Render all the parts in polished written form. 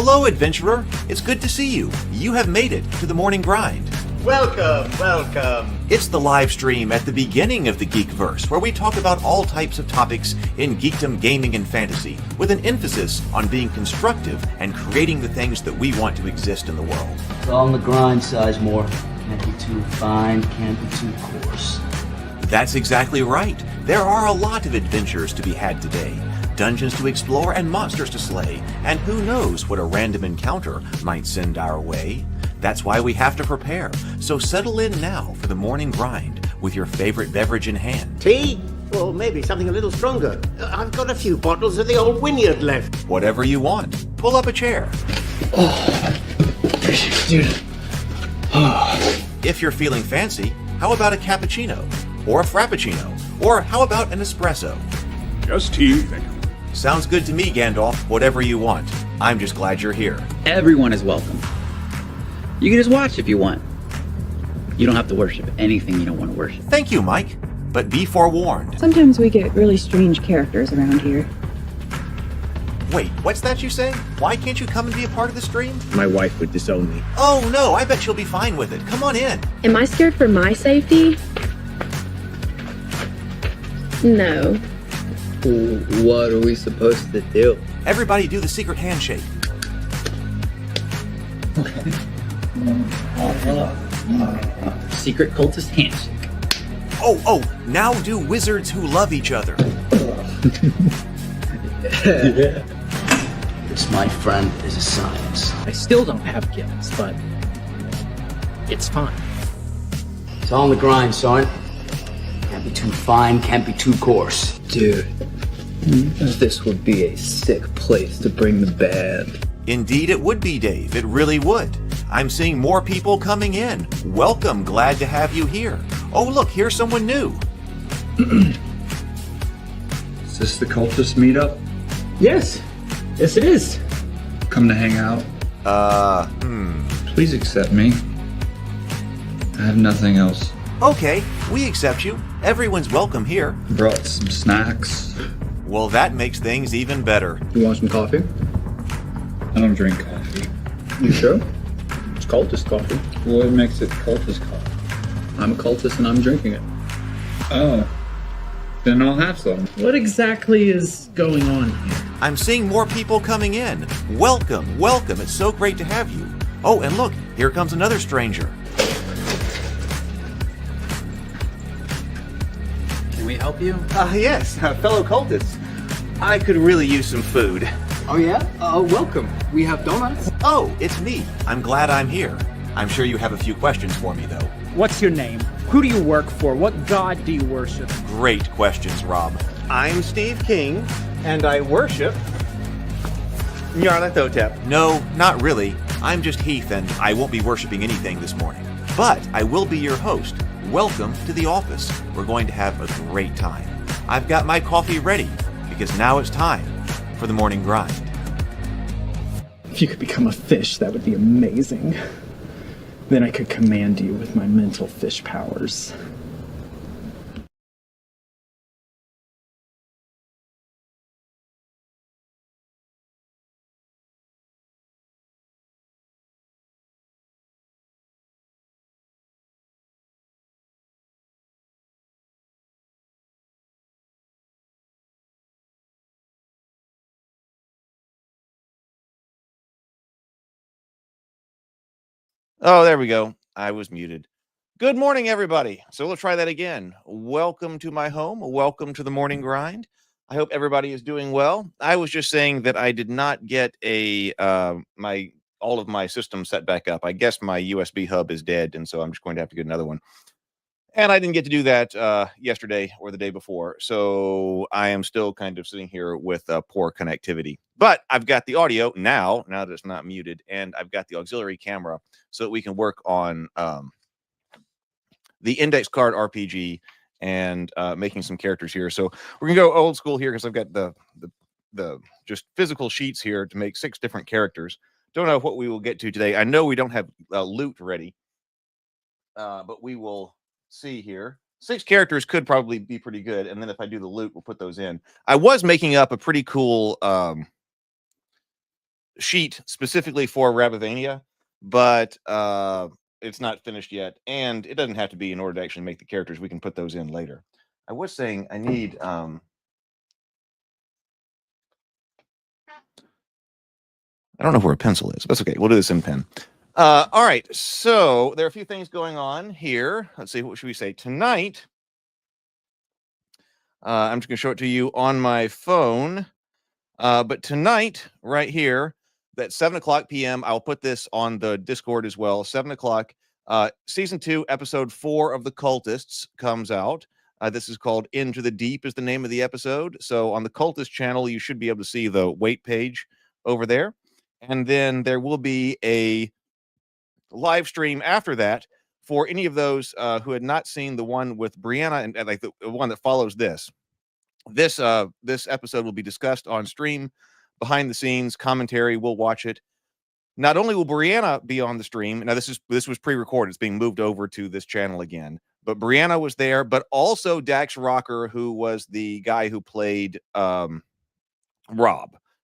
Hello, adventurer. It's good to see you. You have made it to the morning grind. Welcome, welcome. It's the live stream at the beginning of the Geekverse, where we talk about all types of topics in geekdom, gaming, and fantasy, with an emphasis on being constructive and creating the things that we want to exist in the world. It's all on the grind, Sizemore. Can't be too fine, can't be too coarse. That's exactly right. There are a lot of adventures to be had today. Dungeons to explore and monsters to slay, and who knows what a random encounter might send our way. That's why we have to prepare, so settle in now for the morning grind with your favorite beverage in hand. Tea? Or maybe something a little stronger. I've got a few bottles of the old Wynyard left. Whatever you want. Pull up a chair. Dude. If you're feeling fancy, how about a cappuccino? Or a frappuccino? Or how about an espresso? Just tea, thank you. Sounds good to me, Gandalf. Whatever you want. I'm just glad you're here. Everyone is welcome. You can just watch if you want. You don't have to worship anything you don't want to worship. Thank you, Mike. But be forewarned. Sometimes we get really strange characters around here. Wait, what's that you say? Why can't you come and be a part of the stream? My wife would disown me. Oh no, I bet she'll be fine with it. Come on in. Am I scared for my safety? No. What are we supposed to do? Everybody do the secret handshake. Secret cultist handshake. Oh, now do wizards who love each other. This, my friend, is a science. I still don't have gifts, but it's fine. It's all on the grind, son. Can't be too fine, can't be too coarse. Dude, this would be a sick place to bring the band. Indeed it would be, Dave. It really would. I'm seeing more people coming in. Welcome, glad to have you here. Oh, look, here's someone new. Is this the cultist meetup? Yes it is. Come to hang out? Please accept me. I have nothing else. Okay, we accept you. Everyone's welcome here. Brought some snacks. Well, that makes things even better. You want some coffee? I don't drink coffee. You sure? It's cultist coffee. What makes it cultist coffee? I'm a cultist and I'm drinking it. Oh. Then I'll have some. What exactly is going on here? I'm seeing more people coming in. Welcome, welcome. It's so great to have you. Oh, and look, here comes another stranger. Can we help you? Yes, fellow cultists. I could really use some food. Oh yeah? Welcome. We have donuts. Oh, it's me. I'm glad I'm here. I'm sure you have a few questions for me, though. What's your name? Who do you work for? What god do you worship? Great questions, Rob. I'm Steve King, and I worship Nyarlathotep. No, not really. I'm just Heath, and I won't be worshiping anything this morning. But I will be your host. Welcome to the office. We're going to have a great time. I've got my coffee ready, because now it's time for the morning grind. If you could become a fish, that would be amazing. Then I could command you with my mental fish powers. Oh, there we go. I was muted. Good morning, everybody. So we'll try that again. Welcome to my home. Welcome to the morning grind. I hope everybody is doing well. I was just saying that I did not get all of my systems set back up. I guess my USB hub is dead, and so I'm just going to have to get another one. And I didn't get to do that yesterday or the day before. So I am still kind of sitting here with poor connectivity. But I've got the audio now that it's not muted, and I've got the auxiliary camera so that we can work on the index card RPG and making some characters here. So we're going to go old school here because I've got the just physical sheets here to make 6 different characters. Don't know what we will get to today. I know we don't have loot ready, but we will see here. 6 characters could probably be pretty good, and then if I do the loot, we'll put those in. I was making up a pretty cool sheet specifically for Rabivania, but it's not finished yet, and it doesn't have to be in order to actually make the characters. We can put those in later. I was saying I need I don't know where a pencil is. That's okay. We'll do this in pen. All right. So there are a few things going on here. Let's see. What should we say tonight? I'm just going to show it to you on my phone. But tonight, right here, at 7:00 p.m., I'll put this on the Discord as well. 7:00. Season 2, episode 4 of The Cultists comes out. This is called Into the Deep is the name of the episode. So on the Cultist channel, you should be able to see the wait page over there. And then there will be a live stream after that for any of those who had not seen the one with Brianna and like the one that follows this. This episode will be discussed on stream, behind the scenes commentary. We'll watch it. Not only will Brianna be on the stream, now this was pre-recorded, it's being moved over to this channel again, but Brianna was there, but also Dax Rocker, who was the guy who played Rob.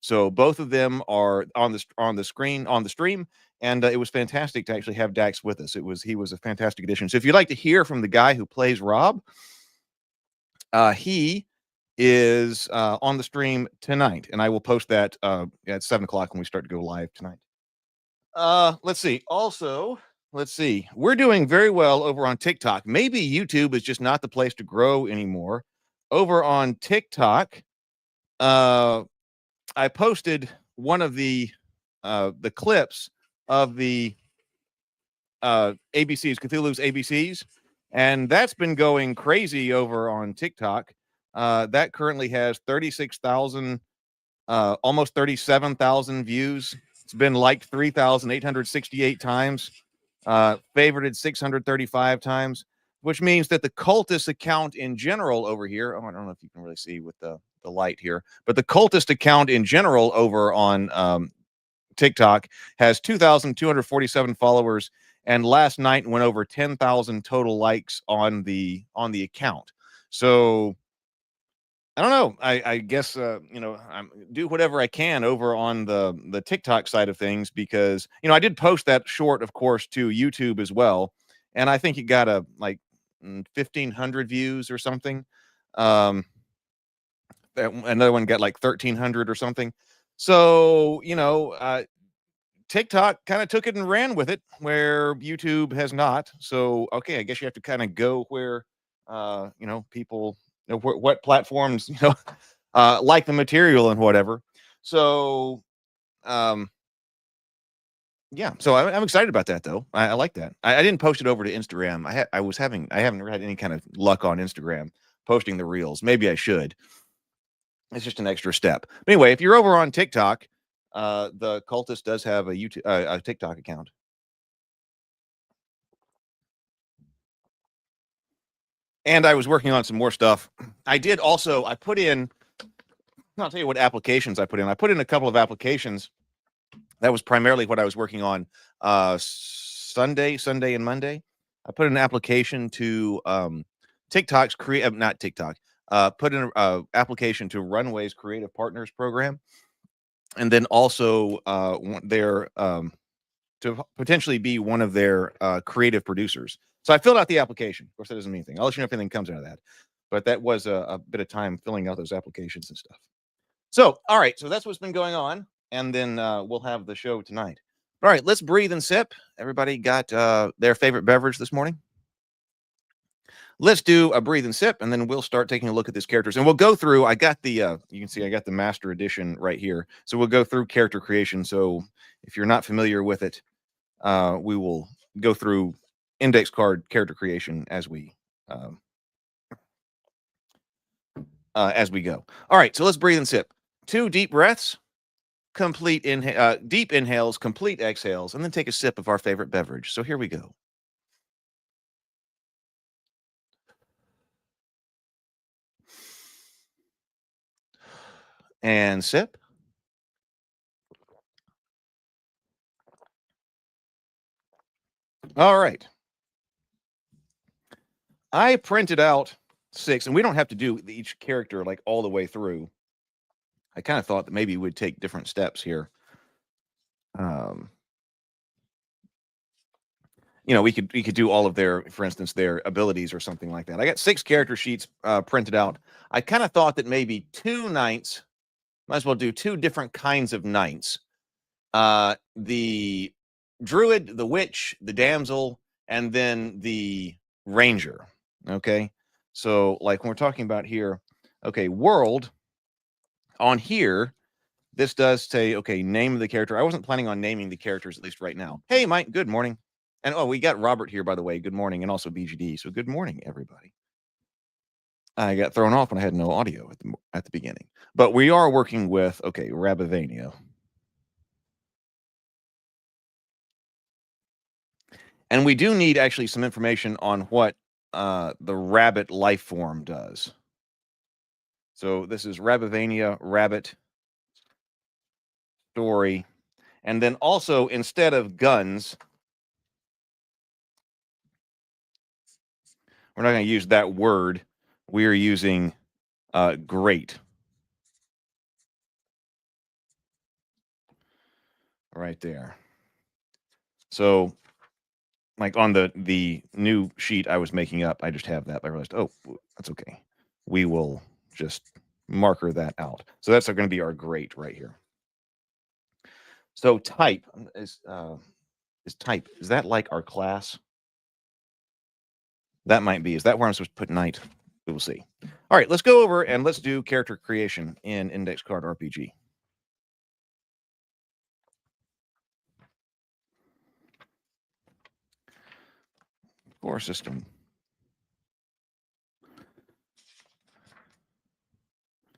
So both of them are on the stream, and it was fantastic to actually have Dax with us. He was a fantastic addition. So if you'd like to hear from the guy who plays Rob, he is on the stream tonight, and I will post that at 7:00 when we start to go live tonight. Let's see. Also, let's see. We're doing very well over on TikTok. Maybe YouTube is just not the place to grow anymore. Over on TikTok, I posted one of the clips of the ABCs, Cthulhu's ABCs, and that's been going crazy over on TikTok. That currently has 36,000, almost 37,000 views. It's been liked 3,868 times, favorited 635 times, which means that the Cultist account in general over here, I don't know if you can really see with the light here, but the Cultist account in general over on TikTok has 2,247 followers, and last night went over 10,000 total likes on the account. So I don't know. I guess I do whatever I can over on the TikTok side of things, because I did post that short, of course, to YouTube as well, and I think it got a like 1,500 views or something. Another one got like 1,300 or something. So TikTok kind of took it and ran with it, where YouTube has not. So okay, I guess you have to kind of go where people. What platforms like the material and whatever. So yeah, so I'm excited about that though. I like that. I didn't post it over to Instagram. I haven't had any kind of luck on Instagram posting the reels. Maybe I should. It's just an extra step. But anyway, if you're over on TikTok, the Cultist does have a TikTok account. And I was working on some more stuff. I put in, I'll tell you what applications I put in. I put in a couple of applications. That was primarily what I was working on Sunday and Monday. I put in an application to TikTok's not TikTok. Put in an application to Runway's Creative Partners program. And then also to potentially be one of their creative producers. So I filled out the application. Of course, that doesn't mean anything. I'll let you know if anything comes out of that. But that was a bit of time filling out those applications and stuff. So, all right. So that's what's been going on. And then we'll have the show tonight. All right. Let's breathe and sip. Everybody got their favorite beverage this morning? Let's do a breathe and sip, and then we'll start taking a look at these characters. And we'll go through, I got the, you can see I got the master edition right here. So we'll go through character creation. So if you're not familiar with it, we will go through index card character creation as we go. All right, so let's breathe and sip. 2 deep breaths, deep inhales, complete exhales, and then take a sip of our favorite beverage. So here we go. And sip. All right. I printed out 6, and we don't have to do each character like all the way through. I kind of thought that maybe we'd take different steps here. you know, we could do all of their, for instance, their abilities or something like that. I got 6 character sheets printed out. I kind of thought that maybe 2 knights, might as well do 2 different kinds of knights. The druid, the witch, the damsel, and then the ranger. Okay. So like when we're talking about here, okay, world on here, this does say, okay, name of the character. I wasn't planning on naming the characters, at least right now. Hey, Mike, good morning. And oh, we got Robert here, by the way. Good morning. And also BGD. So good morning, everybody. I got thrown off when I had no audio at the beginning. But we are working with, okay, Rabivania. And we do need actually some information on what the rabbit life form does. So this is Rabivania, rabbit story. And then also, instead of guns, we're not going to use that word. We are using great. Right there. So like on the new sheet I was making up, I just have that. I realized, oh, that's okay. We will just marker that out. So that's going to be our great right here. So type is type. Is that like our class? That might be. Is that where I'm supposed to put knight? We will see. All right, let's go over and let's do character creation in Index Card RPG. Core system.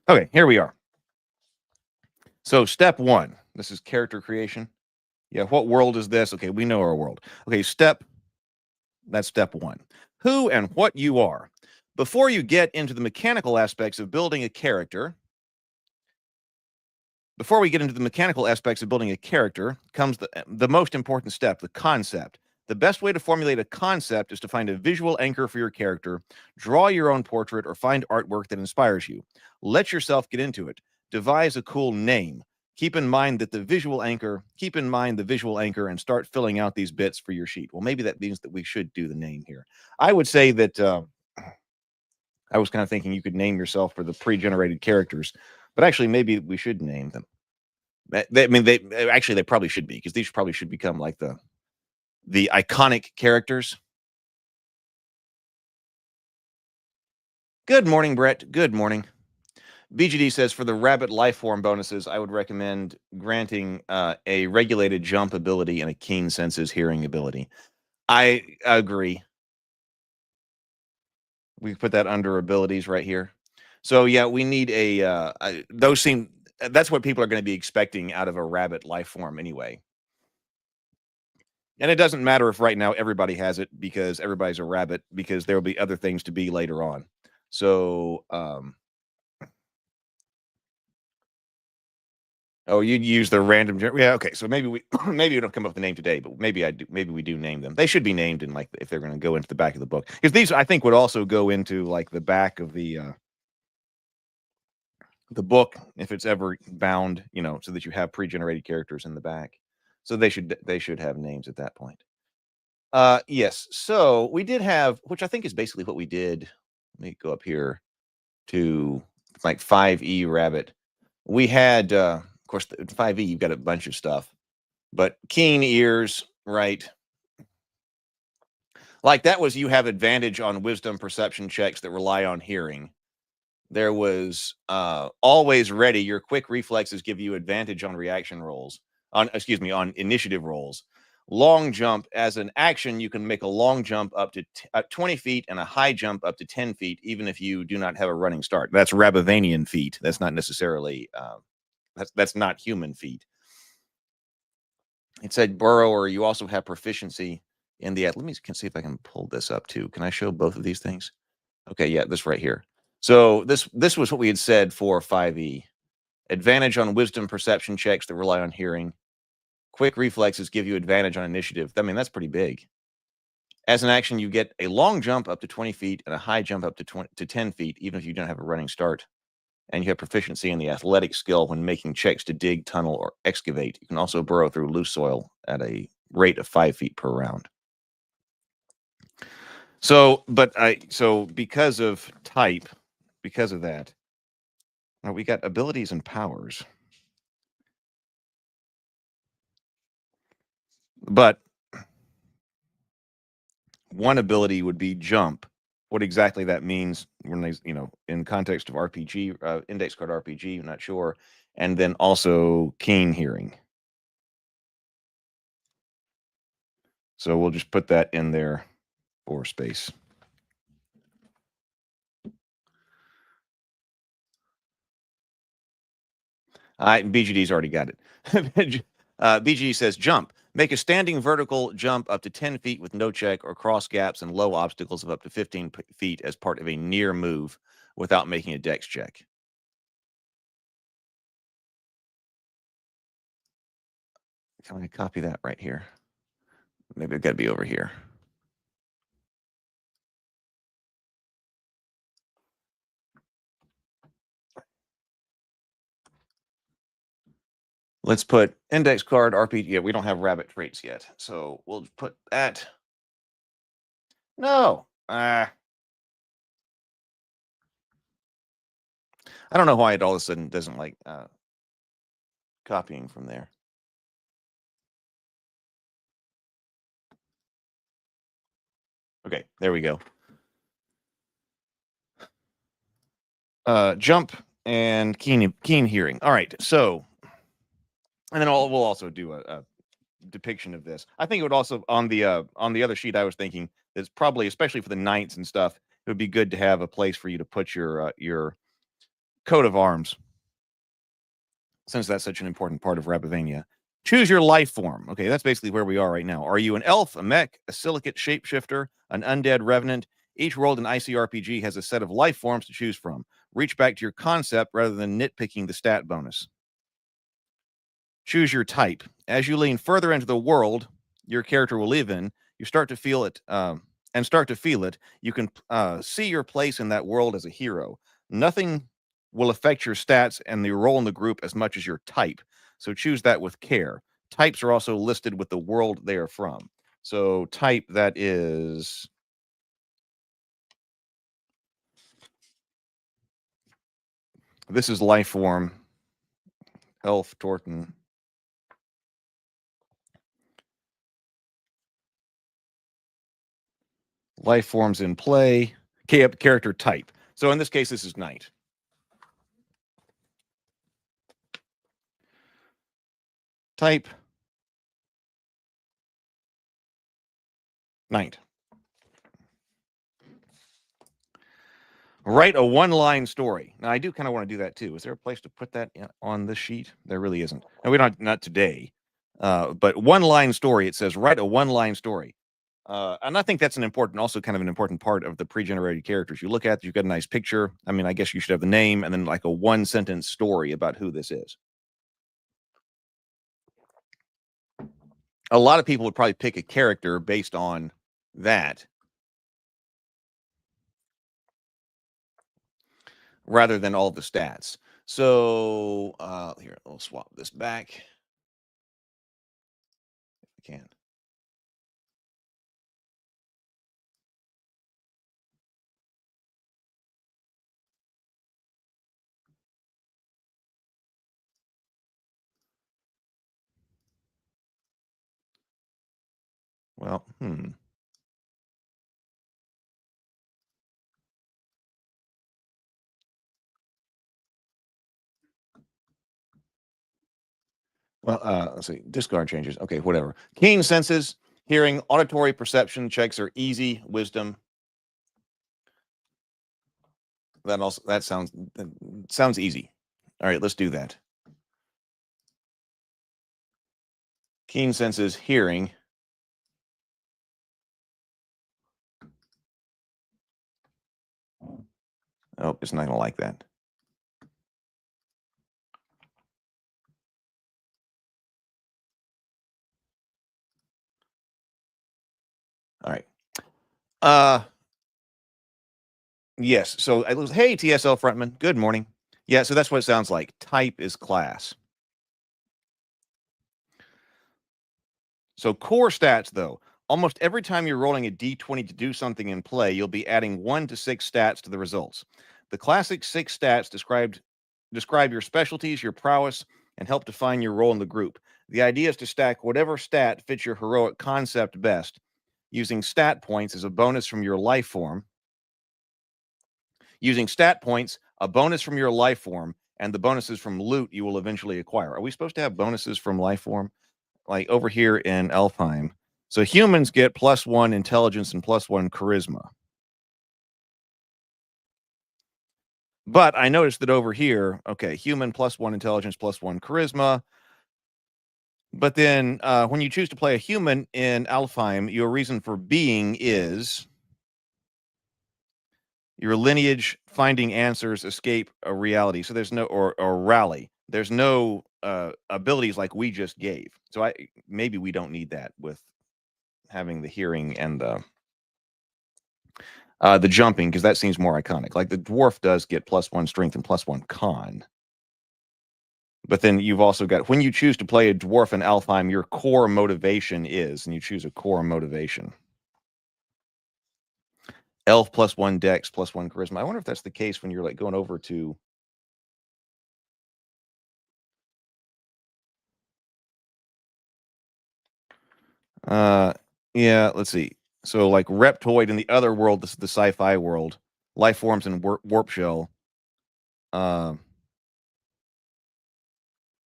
Okay, here we are. So step 1, this is character creation. Yeah, what world is this? Okay, we know our world. Okay, that's step 1. Who and what you are. Before you get into the mechanical aspects of building a character, comes the most important step, the concept. The best way to formulate a concept is to find a visual anchor for your character, draw your own portrait, or find artwork that inspires you. Let yourself get into it. Devise a cool name. Keep in mind the visual anchor, and start filling out these bits for your sheet. Well, maybe that means that we should do the name here. I would say that I was kind of thinking you could name yourself for the pre-generated characters, but actually maybe we should name them. They probably should be, because these probably should become like the iconic characters. Good morning, Brett. Good morning. BGD says, for the rabbit life form bonuses, I would recommend granting a regulated jump ability and a keen senses hearing ability. I agree. We put that under abilities right here. So yeah, we need that's what people are going to be expecting out of a rabbit life form anyway. And it doesn't matter if right now everybody has it, because everybody's a rabbit, because there will be other things to be later on. So, oh, you'd use the random. Yeah, okay. So maybe we don't come up with a name today, but maybe we do name them. They should be named in, like, if they're going to go into the back of the book, because these I think would also go into like the back of the book if it's ever bound, so that you have pre-generated characters in the back. So they should have names at that point. Yes. So we did have, which I think is basically what we did. Let me go up here to like 5e rabbit. We had, of course, 5e, you've got a bunch of stuff, but keen ears, right? Like that was, you have advantage on wisdom perception checks that rely on hearing. There was always ready. Your quick reflexes give you advantage on reaction rolls, on initiative rolls. Long jump, as an action, you can make a long jump up to 20 feet and a high jump up to 10 feet, even if you do not have a running start. That's Rabivanian feet. That's not necessarily, that's not human feet. It said burrower, you also have proficiency in the, let me see if I can pull this up too. Can I show both of these things? Okay, yeah, this right here. So this was what we had said for 5e. Advantage on wisdom perception checks that rely on hearing. Quick reflexes give you advantage on initiative. I mean, that's pretty big. As an action, you get a long jump up to 20 feet and a high jump up to 10 feet, even if you don't have a running start. and you have proficiency in the athletic skill when making checks to dig, tunnel, or excavate. You can also burrow through loose soil at a rate of 5 feet per round. So because of type, because of that, we got abilities and powers. But one ability would be jump. What exactly that means, when they, in context of RPG, index card RPG, I'm not sure. And then also keen hearing. So we'll just put that in there for space. BGD's already got it. BGD says jump. Make a standing vertical jump up to 10 feet with no check, or cross gaps and low obstacles of up to 15 feet as part of a near move without making a dex check. Can I copy that right here? Maybe I've got to be over here. Let's put index card RPG. Yeah, we don't have rabbit traits yet, so we'll put that. No. I don't know why it all of a sudden doesn't like copying from there. Okay, there we go. Jump and keen hearing. All right, so, and then we'll also do a depiction of this. I think it would also, on the other sheet, I was thinking it's probably, especially for the knights and stuff, it would be good to have a place for you to put your coat of arms, since that's such an important part of Rabivania. Choose your life form. Okay, that's basically where we are right now. Are you an elf, a mech, a silicate shapeshifter, an undead revenant? Each world in ICRPG has a set of life forms to choose from. Reach back to your concept rather than nitpicking the stat bonus. Choose your type. As you lean further into the world your character will live in, you start to feel it, you can see your place in that world as a hero. Nothing will affect your stats and your role in the group as much as your type, so choose that with care. Types are also listed with the world they are from. So type, that is... This is life form. Elf, Torton. Life forms in play. Character type. So in this case, this is knight. Type. Knight. Write a one-line story. Now, I do kind of want to do that too. Is there a place to put that on this sheet? There really isn't. And we don't, not today. But one-line story, it says write a one-line story. And I think that's also kind of an important part of the pre-generated characters. You look at it, you've got a nice picture. I mean, I guess you should have the name and then like a one-sentence story about who this is. A lot of people would probably pick a character based on that, rather than all the stats. So here, I'll swap this back if I can. Well, Well, let's see. Discard changes. Okay, whatever. Keen senses, hearing, auditory perception checks are easy. Wisdom. That sounds easy. All right, let's do that. Keen senses, hearing. Oh, it's not gonna like that. All right. Yes. So hey, TSL frontman. Good morning. Yeah, so that's what it sounds like. Type is class. So core stats, though, almost every time you're rolling a d20 to do something in play, you'll be adding 1 to 6 stats to the results. The classic 6 stats describe your specialties, your prowess, and help define your role in the group. The idea is to stack whatever stat fits your heroic concept best, using stat points as a bonus from your life form. Using stat points, a bonus from your life form, and the bonuses from loot you will eventually acquire. Are we supposed to have bonuses from life form? Like over here in Elfheim. So humans get +1 intelligence and +1 charisma. But I noticed that over here, okay, human +1 intelligence, +1 charisma. But then when you choose to play a human in Alfheim, your reason for being is your lineage, finding answers, escape a reality. So there's no, or rally. There's no abilities like we just gave. So maybe we don't need that with having the hearing and the jumping, because that seems more iconic. Like the dwarf does get +1 strength and +1 con. But then you've also got, when you choose to play a dwarf in Alfheim, your core motivation is, and you choose a core motivation. Elf +1 dex, +1 charisma. I wonder if that's the case when you're like going over to yeah, let's see. So like Reptoid in the other world, this is the sci-fi world. Life forms in warp shell.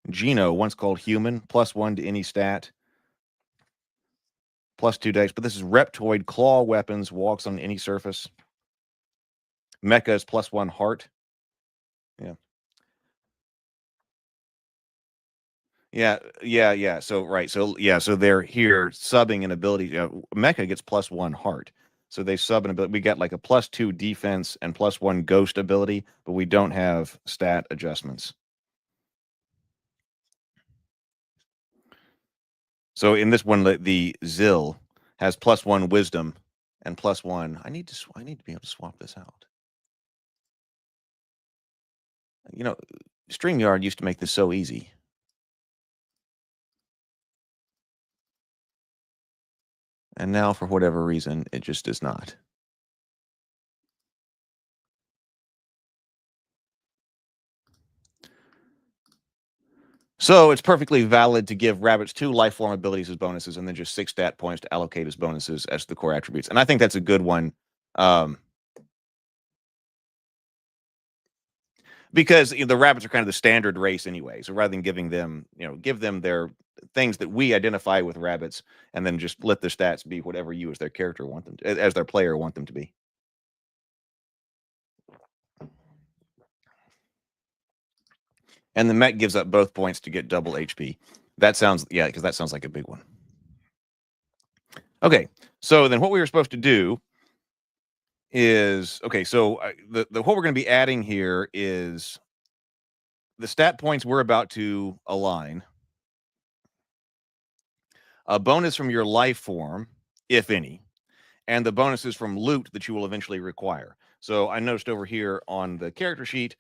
Geno, once called human, +1 to any stat. +2 dex, but this is Reptoid, claw weapons, walks on any surface. Mecha is +1 heart. Yeah. Yeah. So right. So yeah. So they're here subbing an ability. Mecha gets +1 heart. So they sub an ability. We got like a +2 defense and +1 ghost ability, but we don't have stat adjustments. So in this one, the Zill has +1 wisdom and +1. I need to be able to swap this out. You know, StreamYard used to make this so easy. And now, for whatever reason, it just does not. So it's perfectly valid to give rabbits 2 life form abilities as bonuses and then just 6 stat points to allocate as bonuses as the core attributes. And I think that's a good one. Because the rabbits are kind of the standard race anyway. So rather than giving them, give them their things that we identify with rabbits, and then just let their stats be whatever you as their character want them to, as their player want them to be. And the mech gives up both points to get double HP. That sounds, because that sounds like a big one. Okay, so then what we were supposed to do is, okay, so the what we're going to be adding here is the stat points we're about to align, a bonus from your life form, if any, and the bonuses from loot that you will eventually require. So I noticed over here on the character sheet,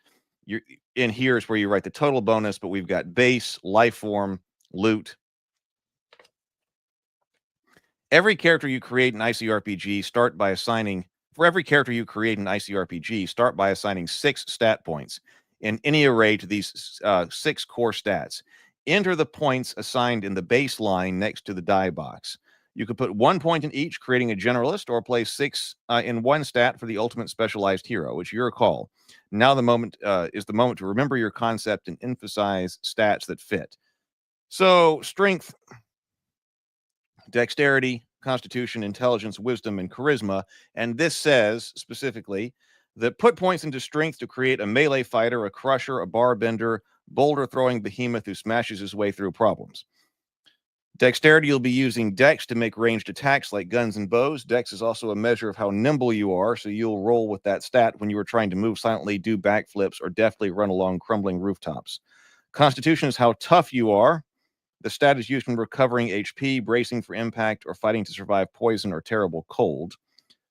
you're in here is where you write the total bonus, but we've got base, life form, loot. Every character you create in ICRPG, start by assigning 6 stat points in any array to these 6 core stats. Enter the points assigned in the baseline next to the die box. You could put 1 point in each, creating a generalist, or place 6 in one stat for the ultimate specialized hero. It's your call. Now the moment is the moment to remember your concept and emphasize stats that fit. So strength, dexterity, constitution, intelligence, wisdom, and charisma. And this says specifically that put points into strength to create a melee fighter, a crusher, a bar bender, boulder throwing behemoth who smashes his way through problems. Dexterity, you'll be using dex to make ranged attacks like guns and bows. Dex is also a measure of how nimble you are, so you'll roll with that stat when you are trying to move silently, do backflips, or deftly run along crumbling rooftops. Constitution is how tough you are. The stat is used when recovering HP, bracing for impact, or fighting to survive poison or terrible cold.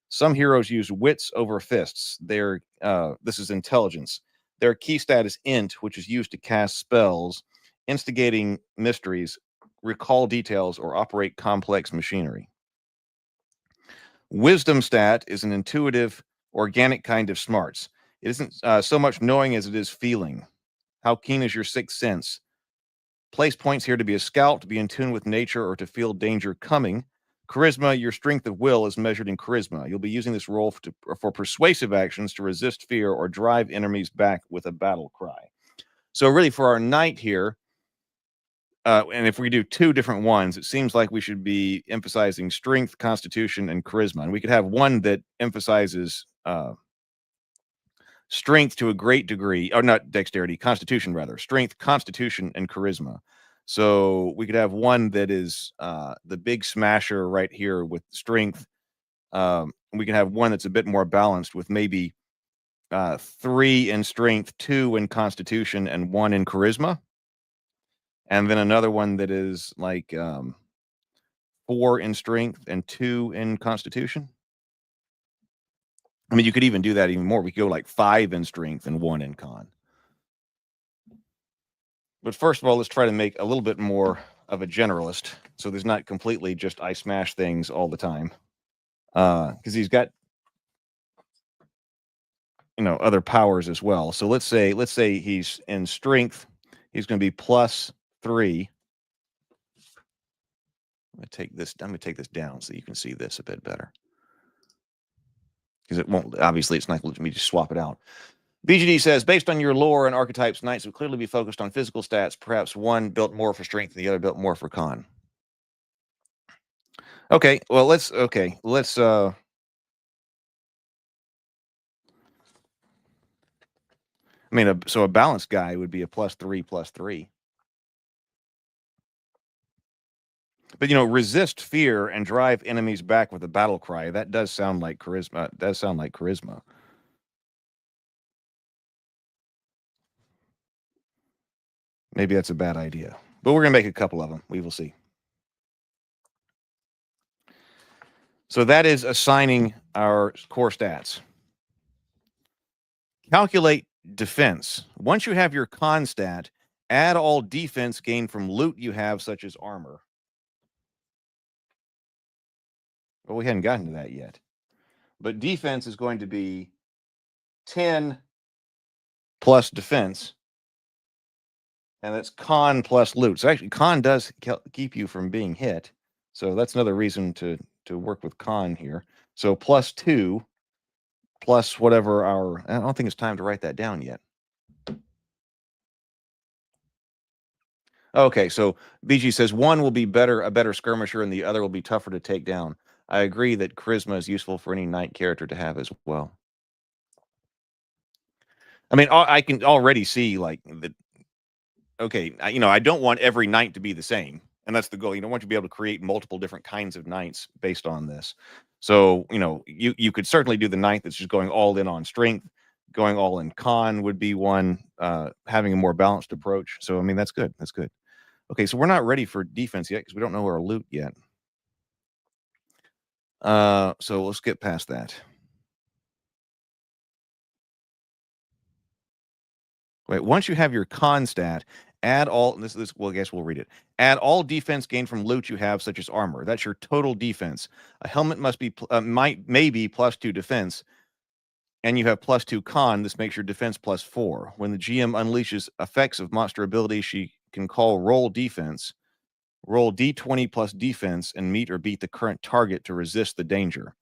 Some heroes use wits over fists. This is intelligence. Their key stat is int, which is used to cast spells, instigating mysteries, recall details, or operate complex machinery. Wisdom stat is an intuitive, organic kind of smarts. It isn't so much knowing as it is feeling. How keen is your sixth sense? Place points here to be a scout, to be in tune with nature, or to feel danger coming. Charisma, your strength of will is measured in charisma. You'll be using this role for persuasive actions to resist fear or drive enemies back with a battle cry. So really for our knight here, and if we do two different ones, it seems like we should be emphasizing strength, constitution, and charisma. And we could have one that emphasizes strength to a great degree, or not dexterity, constitution rather, strength, constitution, and charisma. So we could have one that is the big smasher right here with strength. We can have one that's a bit more balanced with maybe 3 in strength, 2 in constitution, and 1 in charisma. And then another one that is like 4 in strength and 2 in constitution. I mean, you could even do that even more. We could go like 5 in strength and 1 in con. But first of all, let's try to make a little bit more of a generalist. So there's not completely just I smash things all the time. Because he's got, other powers as well. So let's say he's in strength. He's going to be +3. I'm going to take this down so you can see this a bit better. Because it won't, obviously, it's not going to let me just swap it out. BGD says, based on your lore and archetypes, knights would clearly be focused on physical stats, perhaps one built more for strength and the other built more for con. Okay, well, let's I mean, so a balanced guy would be a +3/+3. But resist fear and drive enemies back with a battle cry. That does sound like charisma. Maybe that's a bad idea. But we're gonna make a couple of them. We will see. So that is assigning our core stats. Calculate defense. Once you have your con stat, add all defense gained from loot you have, such as armor. Well, we hadn't gotten to that yet. But defense is going to be 10 plus defense. And that's con plus loot. So actually, con does keep you from being hit. So that's another reason to work with con here. So +2 plus whatever I don't think it's time to write that down yet. Okay, so BG says one will be a better skirmisher, and the other will be tougher to take down. I agree that charisma is useful for any knight character to have as well. I mean, I can already see like that. Okay, I don't want every knight to be the same, and that's the goal. You don't want to be able to create multiple different kinds of knights based on this. So, you could certainly do the knight that's just going all in on strength. Going all in con would be one, having a more balanced approach. So, I mean, that's good. That's good. Okay, so we're not ready for defense yet because we don't know our loot yet. So let's get past that. Wait, once you have your con stat, add all this. Well, I guess we'll read it. Add all defense gained from loot you have, such as armor. That's your total defense. A helmet must be maybe +2 defense, and you have +2 con. This makes your defense +4. When the GM unleashes effects of monster ability, she can call roll defense. Roll d20 plus defense and meet or beat the current target to resist the danger.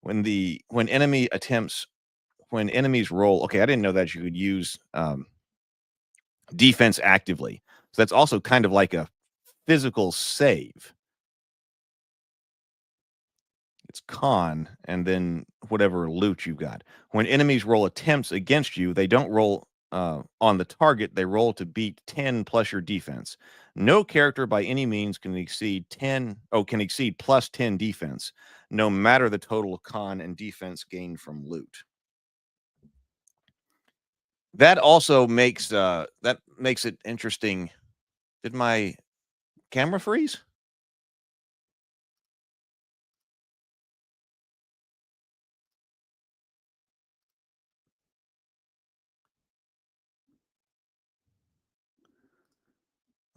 When enemies roll, okay, I didn't know that you could use defense actively. So that's also kind of like a physical save. It's con and then whatever loot you got. When enemies roll attempts against you, they don't roll on the target, they roll to beat 10 plus your defense. No character by any means can exceed +10 defense, no matter the total con and defense gained from loot. That also makes it interesting. Did my camera freeze?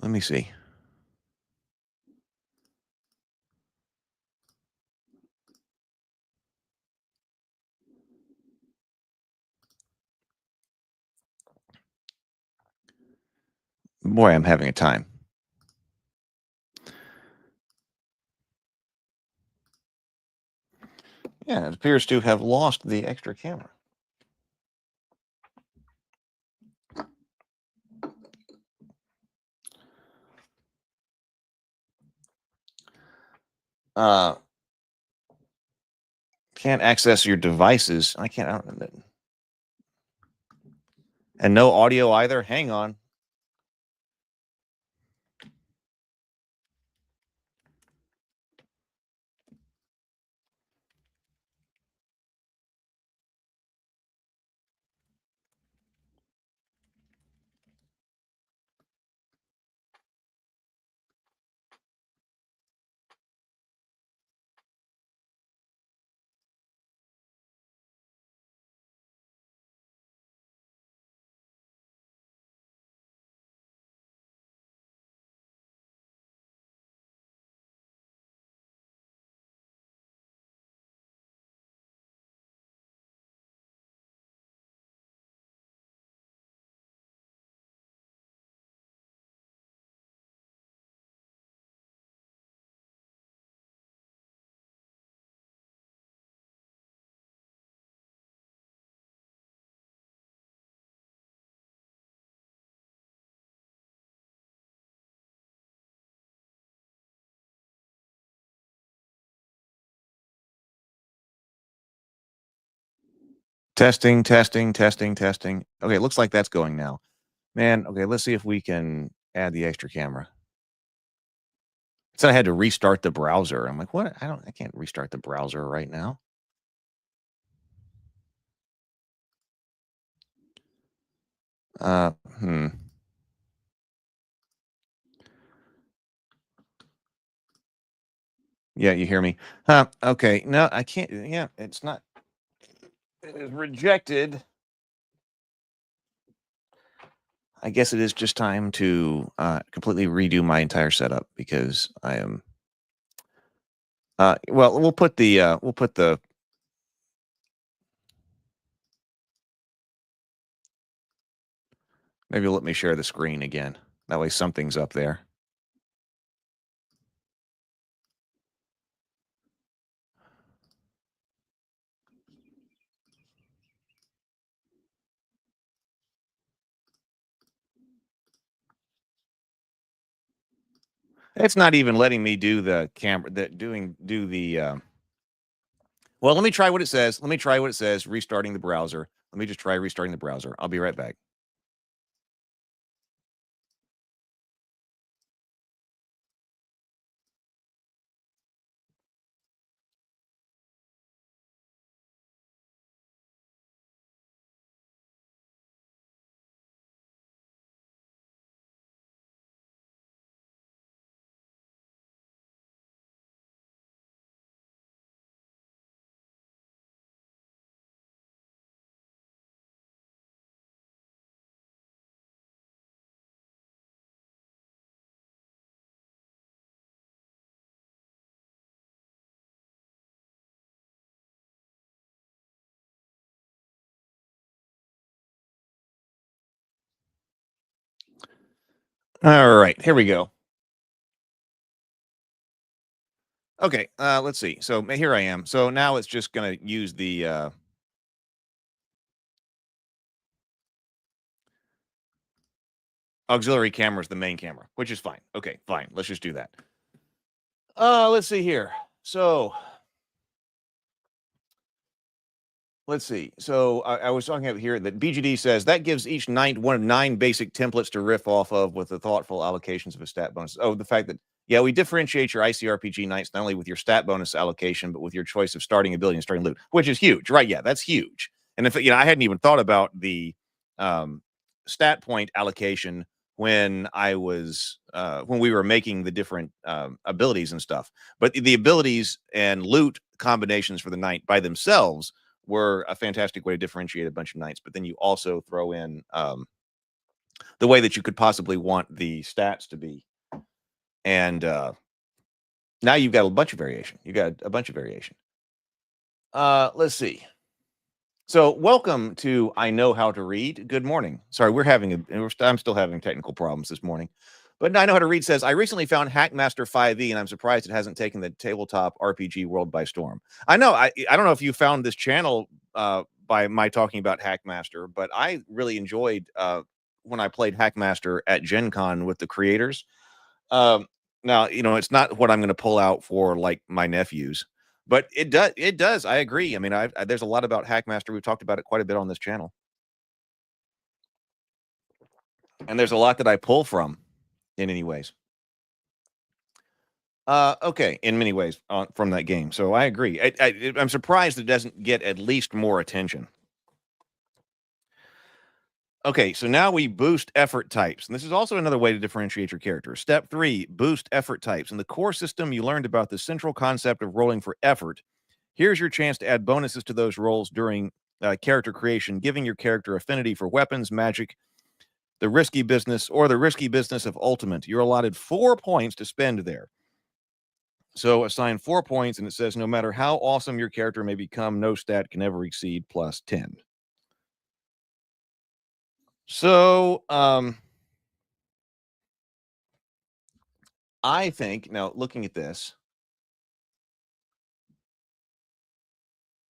Let me see. Boy, I'm having a time. Yeah, it appears to have lost the extra camera. Can't access your devices. I can't. I don't, and no audio either. Hang on. Testing, testing, testing, testing. Okay, looks like that's going now. Man, okay, let's see if we can add the extra camera. It said I had to restart the browser. I'm like, what? I can't restart the browser right now. Uh, hmm. Yeah, you hear me? Okay. No, I can't. Yeah, it's not. It is rejected. I guess it is just time to completely redo my entire setup because I am. Well, we'll put the. Maybe let me share the screen again. That way, something's up there. It's not even letting me do the camera. Do the. Well, let me try what it says. Let me try what it says. Restarting the browser. Let me just try restarting the browser. I'll be right back. All right, here we go. Okay, let's see. So here I am. So now it's just going to use the auxiliary camera as the main camera, which is fine. Okay, fine. Let's just do that. Let's see here. So let's see. So I was talking about here that BGD says that gives each knight one of 9 basic templates to riff off of with the thoughtful allocations of a stat bonus. Oh, the fact that, yeah, we differentiate your ICRPG knights not only with your stat bonus allocation, but with your choice of starting ability and starting loot, which is huge, right? Yeah, that's huge. And if, I hadn't even thought about the stat point allocation when I was when we were making the different abilities and stuff. But the abilities and loot combinations for the knight by themselves were a fantastic way to differentiate a bunch of knights. But then you also throw in the way that you could possibly want the stats to be. And now you've got a bunch of variation. You got a bunch of variation. Let's see. So welcome to I Know How to Read. Good morning. Sorry, I'm still having technical problems this morning. But I Know How to Read says, I recently found Hackmaster 5e, and I'm surprised it hasn't taken the tabletop RPG world by storm. I know. I don't know if you found this channel by my talking about Hackmaster, but I really enjoyed when I played Hackmaster at Gen Con with the creators. Now, it's not what I'm going to pull out for like my nephews. But it does. I agree. I mean, there's a lot about Hackmaster. We've talked about it quite a bit on this channel. And there's a lot that I pull from in any ways. Okay, in many ways from that game. So I agree. I'm surprised it doesn't get at least more attention. Okay, so now we boost effort types. And this is also another way to differentiate your character. Step 3, boost effort types. In the core system, you learned about the central concept of rolling for effort. Here's your chance to add bonuses to those rolls during character creation, giving your character affinity for weapons, magic, the risky business, or the risky business of ultimate. You're allotted 4 points to spend there. So assign 4 points, and it says no matter how awesome your character may become, no stat can ever exceed plus 10. So I think, now looking at this,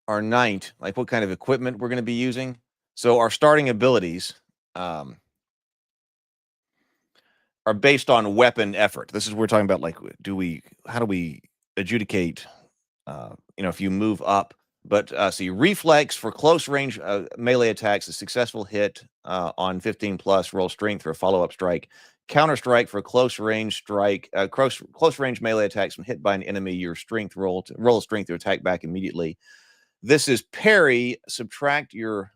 our knight, like what kind of equipment we're going to be using. So our starting abilities are based on weapon effort. This is what we're talking about. Like, how do we adjudicate, if you move up? But see, reflex for close range melee attacks, a successful hit on 15 plus, roll strength for a follow-up strike. Counter strike for close range strike, close range melee attacks when hit by an enemy, your strength roll a strength to attack back immediately. This is parry, subtract your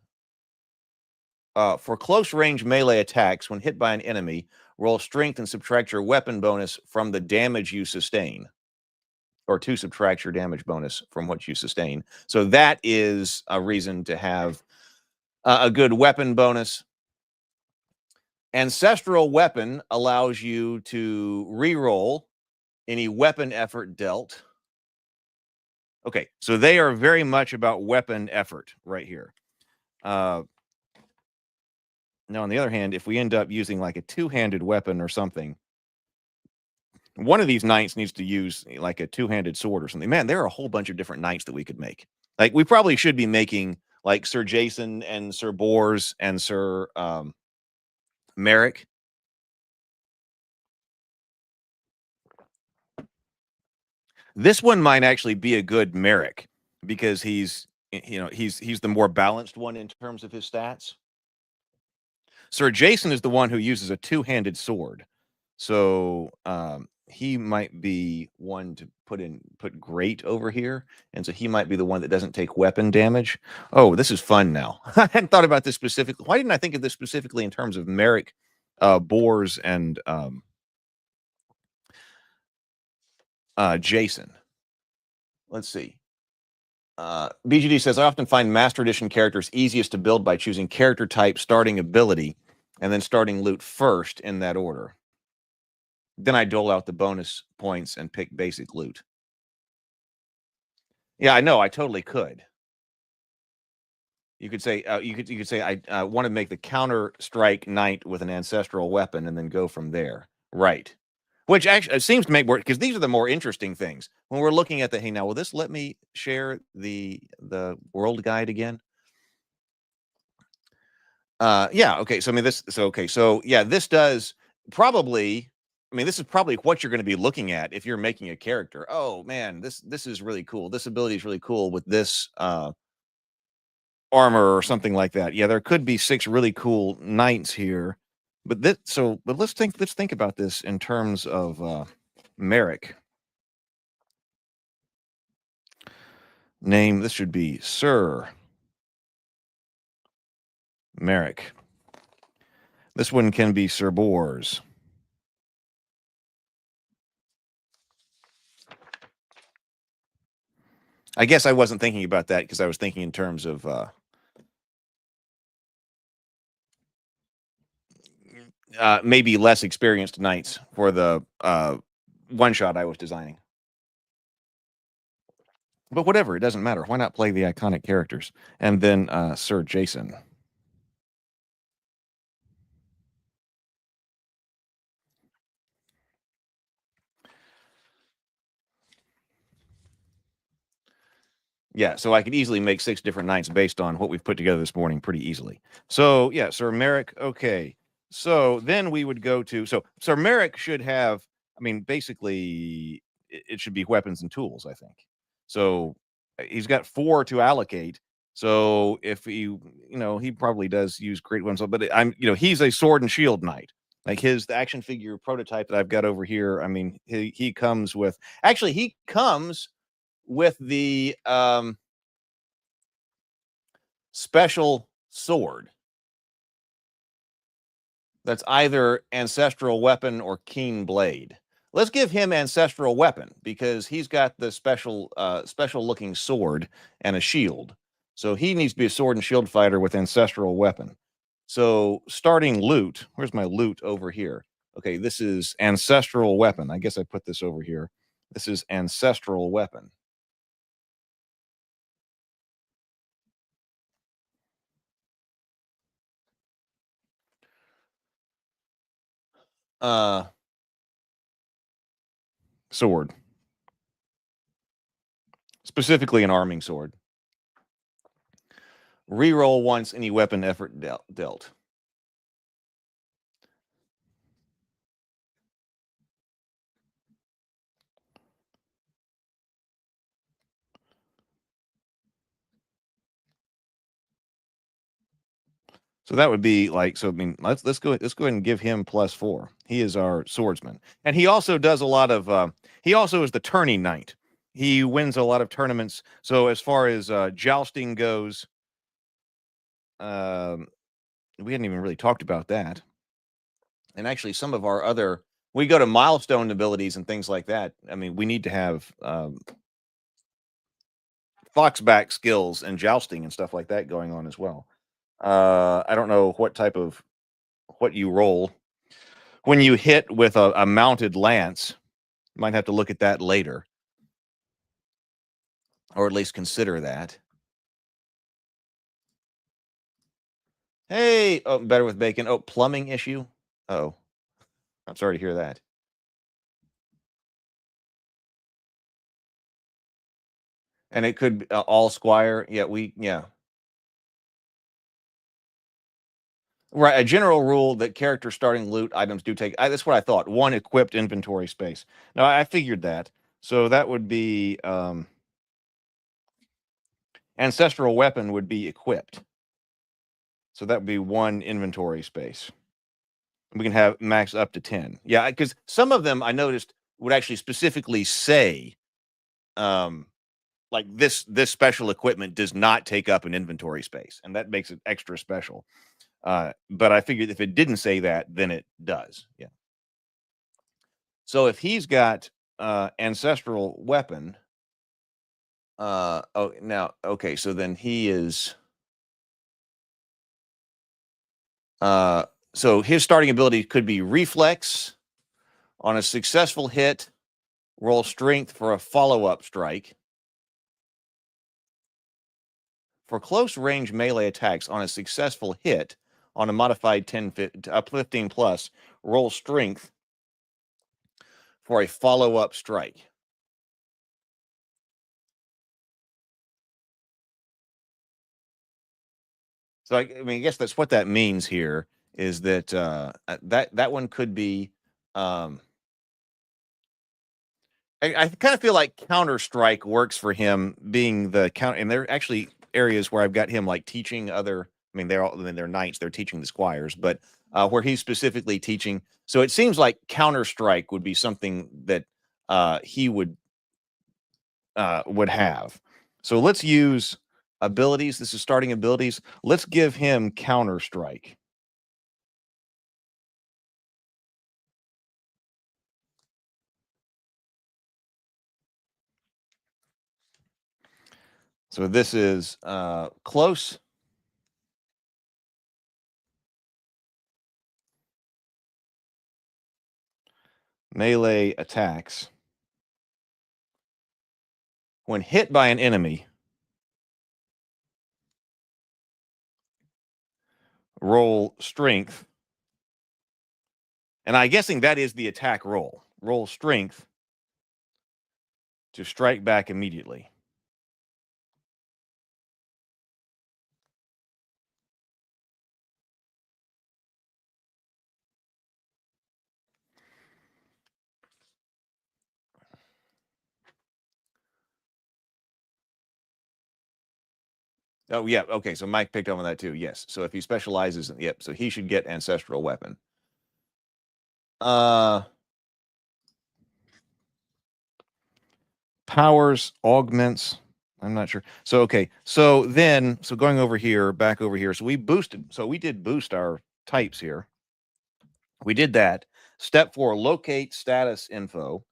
for close range melee attacks when hit by an enemy, roll strength and subtract your weapon bonus from the damage you sustain, or to subtract your damage bonus from what you sustain. So that is a reason to have a good weapon bonus. Ancestral weapon allows you to reroll any weapon effort dealt. Okay, so they are very much about weapon effort right here. Now, on the other hand, if we end up using like a two-handed weapon or something, one of these knights needs to use like a two-handed sword or something. Man, there are a whole bunch of different knights that we could make. Like, we probably should be making like Sir Jason and Sir Bors and Sir Merrick. This one might actually be a good Merrick because he's the more balanced one in terms of his stats. Sir Jason is the one who uses a two-handed sword. So he might be one to put great over here. And so he might be the one that doesn't take weapon damage. Oh, this is fun now. I hadn't thought about this specifically. Why didn't I think of this specifically in terms of Merrick, Bors, and Jason? Let's see. BGD says, I often find Master Edition characters easiest to build by choosing character type, starting ability, and then starting loot first in that order. Then I dole out the bonus points and pick basic loot. Yeah, I know. I totally could. You could say you could say I want to make the counter strike knight with an ancestral weapon and then go from there. Right. Which actually seems to make more, because these are the more interesting things when we're looking at the, hey, now will this let me share the world guide again? Yeah, okay. So I mean this does probably, I mean, this is probably what you're going to be looking at if you're making a character. Oh man, this is really cool. This ability is really cool with this armor or something like that. Yeah, there could be 6 really cool knights here. But let's think about this in terms of Merrick. Name, this should be Sir Merrick. This one can be Sir Bors. I guess I wasn't thinking about that because I was thinking in terms of maybe less experienced knights for the one shot I was designing. But whatever, it doesn't matter. Why not play the iconic characters? And then Sir Jason. Yeah, so I could easily make 6 different knights based on what we've put together this morning pretty easily. So, yeah, Sir Merrick, okay. So then we would go to, so Sir Merrick should have, I mean, basically, it should be weapons and tools, I think. So he's got 4 to allocate. So if he, he probably does use great ones, but he's a sword and shield knight. Like the action figure prototype that I've got over here. I mean, he comes with, actually, he comes with the special sword that's either ancestral weapon or keen blade. Let's give him ancestral weapon because he's got the special looking sword and a shield. So he needs to be a sword and shield fighter with ancestral weapon. So starting loot, where's my loot over here? Okay, this is ancestral weapon. I guess I put this over here. This is ancestral weapon. Sword. Specifically an arming sword. Reroll once any weapon effort dealt. So that would be like, so I mean, let's go ahead and give him +4. He is our swordsman. And he also does a lot of he also is the tourney knight. He wins a lot of tournaments. So as far as jousting goes, we hadn't even really talked about that. And actually some of our other, we go to milestone abilities and things like that. I mean, we need to have foxback skills and jousting and stuff like that going on as well. I don't know what you roll when you hit with a mounted lance. You might have to look at that later, or at least consider that. Hey, oh, better with bacon. Oh, plumbing issue. Oh, I'm sorry to hear that. And it could be all squire. Yeah. Right, a general rule that character starting loot items do take. That's what I thought. 1 equipped inventory space. Now I figured that. So that would be ancestral weapon would be equipped. So that would be 1 inventory space. We can have max up to 10. Yeah, because some of them I noticed would actually specifically say, like this special equipment does not take up an inventory space, and that makes it extra special. But I figured if it didn't say that, then it does. Yeah. So if he's got ancestral weapon, okay, so then he is so his starting ability could be reflex. On a successful hit, roll strength for a follow-up strike. For close range melee attacks on a successful hit on a modified 15 plus, roll strength for a follow-up strike. So I mean, I guess that's what that means here is that that one could be. I kind of feel like Counter Strike works for him, being the count, and there are actually areas where I've got him like teaching other. I mean, they're knights; they're teaching the squires, but where he's specifically teaching. So it seems like Counter Strike would be something that he would have. So let's use abilities. This is starting abilities. Let's give him Counter Strike. So this is close. melee attacks. When hit by an enemy, roll strength. And I'm guessing that is the attack roll. Roll strength to strike back immediately. Oh, yeah. Okay. So Mike picked up on that too. Yes. So if he specializes, yep. So he should get ancestral weapon. Powers, augments. I'm not sure. So, okay. So going over here, back over here. So we did boost our types here. We did that. Step 4, locate status info.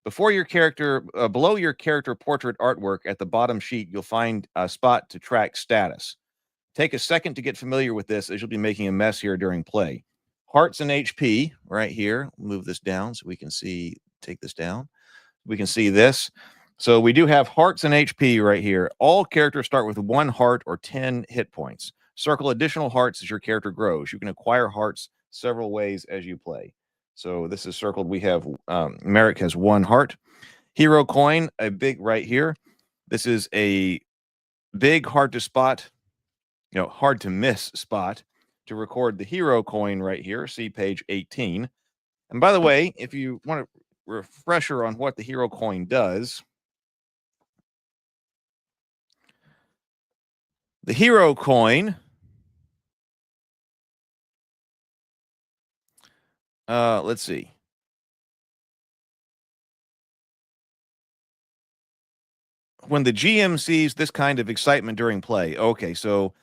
Below your character portrait artwork at the bottom sheet, you'll find a spot to track status. Take a second to get familiar with this, as you'll be making a mess here during play. Hearts and HP right here. Move this down so we can see, take this down. We can see this. So we do have hearts and HP right here. All characters start with 1 heart or 10 hit points. Circle additional hearts as your character grows. You can acquire hearts several ways as you play. So this is circled. We have Merrick has 1 heart. Hero coin, a big right here. This is a big hard to spot, hard to miss spot to record the hero coin right here. See page 18. And by the way, if you want a refresher on what the hero coin does, the hero coin, let's see. When the GM sees this kind of excitement during play, okay, so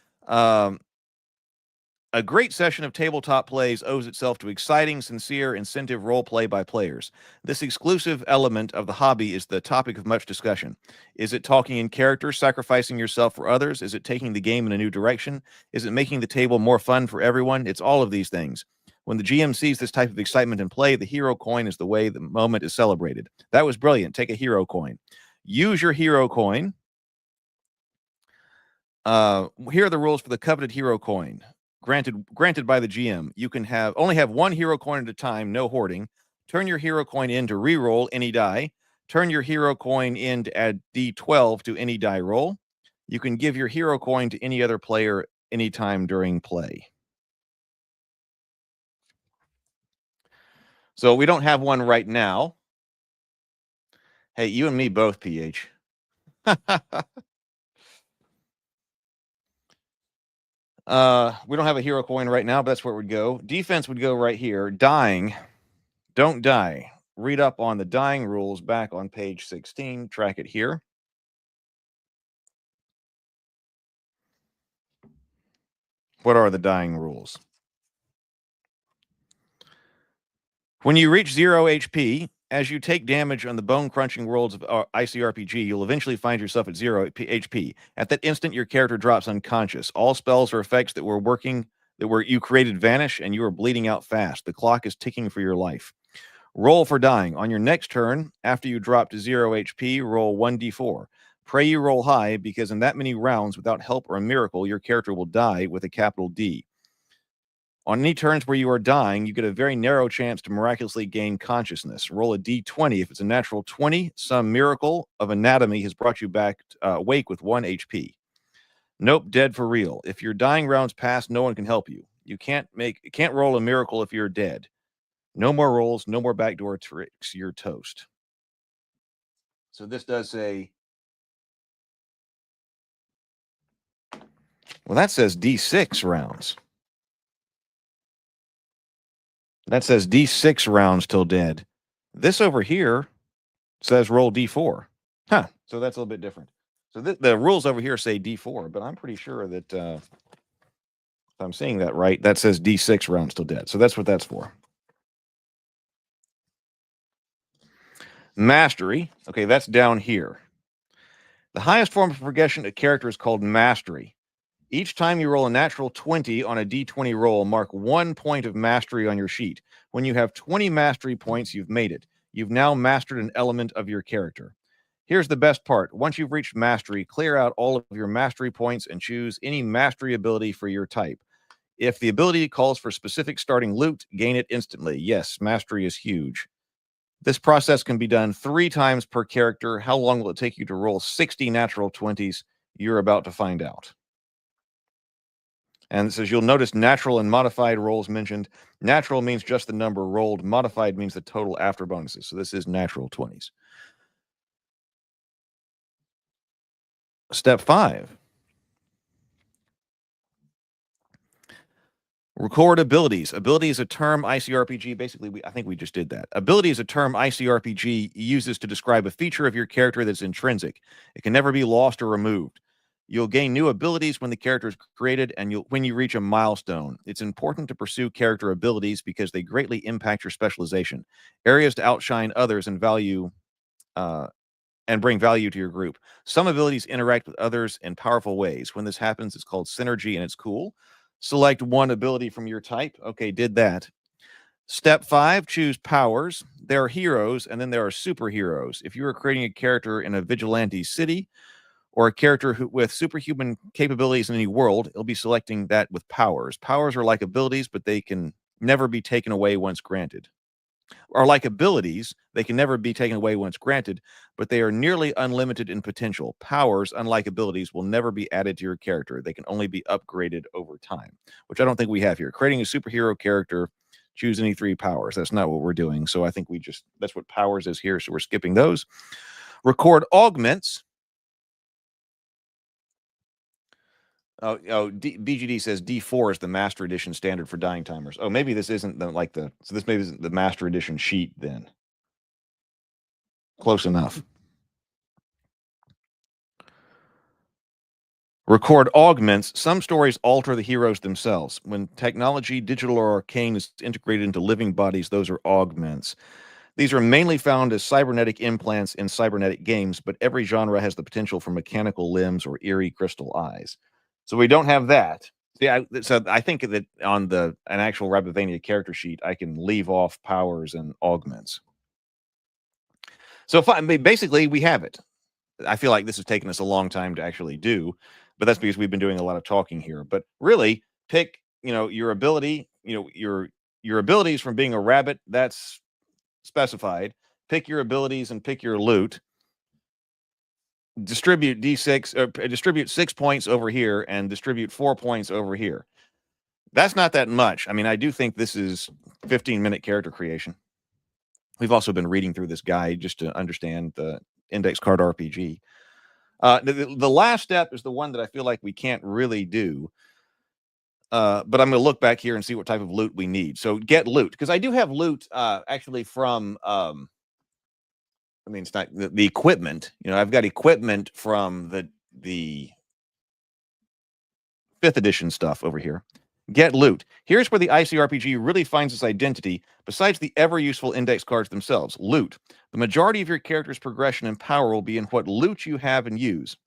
a great session of tabletop plays owes itself to exciting, sincere, incentive role play by players. This exclusive element of the hobby is the topic of much discussion. Is it talking in character, sacrificing yourself for others? Is it taking the game in a new direction? Is it making the table more fun for everyone? It's all of these things. When the GM sees this type of excitement in play, the hero coin is the way the moment is celebrated. That was brilliant. Take a hero coin. Use your hero coin. Here are the rules for the coveted hero coin. Granted by the GM. You can only have 1 hero coin at a time, no hoarding. Turn your hero coin in to re-roll any die. Turn your hero coin in to add D12 to any die roll. You can give your hero coin to any other player anytime during play. So we don't have one right now. Hey, you and me both, PH. We don't have a hero coin right now, but that's where it would go. Defense would go right here. Dying. Don't die. Read up on the dying rules back on page 16. Track it here. What are the dying rules? When you reach 0 HP, as you take damage on the bone-crunching worlds of ICRPG, you'll eventually find yourself at 0 HP. At that instant, your character drops unconscious. All spells or effects you created vanish, and you are bleeding out fast. The clock is ticking for your life. Roll for dying. On your next turn, after you drop to 0 HP, roll 1d4. Pray you roll high, because in that many rounds, without help or a miracle, your character will die with a capital D. On any turns where you are dying, you get a very narrow chance to miraculously gain consciousness. Roll a d20. If it's a natural 20, some miracle of anatomy has brought you back awake with 1 HP. Nope, dead for real. If your dying rounds pass, no one can help you. You can't roll a miracle if you're dead. No more rolls, no more backdoor tricks. You're toast. So this does say, well, that says D6 rounds. That says D6 rounds till dead. This over here says roll D4. Huh. So that's a little bit different. So the rules over here say D4, but I'm pretty sure that if I'm seeing that right, that says D6 rounds till dead. So that's what that's for. Mastery. Okay, that's down here. The highest form of progression a character is called mastery. Each time you roll a natural 20 on a d20 roll, mark 1 point of mastery on your sheet. When you have 20 mastery points, you've made it. You've now mastered an element of your character. Here's the best part. Once you've reached mastery, clear out all of your mastery points and choose any mastery ability for your type. If the ability calls for specific starting loot, gain it instantly. Yes, mastery is huge. This process can be done 3 times per character. How long will it take you to roll 60 natural 20s? You're about to find out. And it says you'll notice natural and modified rolls mentioned. Natural means just the number rolled. Modified means the total after bonuses. So this is natural 20s. Step 5. Record abilities. Ability is a term ICRPG. Basically, I think we just did that. Ability is a term ICRPG uses to describe a feature of your character that's intrinsic. It can never be lost or removed. You'll gain new abilities when the character is created and when you reach a milestone. It's important to pursue character abilities because they greatly impact your specialization. Areas to outshine others and bring value to your group. Some abilities interact with others in powerful ways. When this happens, it's called synergy and it's cool. Select one ability from your type. Okay, did that. Step 5, choose powers. There are heroes and then there are superheroes. If you are creating a character in a vigilante city or a character with superhuman capabilities in any world, it'll be selecting that with powers. Powers are like abilities, but they can never be taken away once granted. Are like abilities, they can never be taken away once granted, but they are nearly unlimited in potential. Powers, unlike abilities, will never be added to your character. They can only be upgraded over time, which I don't think we have here. Creating a superhero character, choose any 3 powers. That's not what we're doing. So I think that's what powers is here. So we're skipping those. Record augments. BGD says D4 is the Master Edition standard for dying timers. Oh, maybe this isn't this maybe isn't the Master Edition sheet then. Close enough. Record augments. Some stories alter the heroes themselves. When technology, digital or arcane, is integrated into living bodies, those are augments. These are mainly found as cybernetic implants in cybernetic games, but every genre has the potential for mechanical limbs or eerie crystal eyes. So we don't have that. So I think that on an actual Rabivania character sheet, I can leave off powers and augments. So basically, we have it. I feel like this has taken us a long time to actually do, but that's because we've been doing a lot of talking here. But really, pick your ability. Your abilities from being a rabbit. That's specified. Pick your abilities and pick your loot. Distribute D6 or distribute 6 points over here and distribute 4 points over here. That's not that much. I mean, I do think this is 15-minute character creation. We've also been reading through this guide just to understand the index card RPG. The last step is the one that I feel like we can't really do. But I'm going to look back here and see what type of loot we need. So get loot, because I do have loot actually from I mean, it's not the equipment. I've got equipment from the 5th edition stuff over here. Get loot. Here's where the ICRPG really finds its identity, besides the ever-useful index cards themselves. Loot. The majority of your character's progression and power will be in what loot you have and use.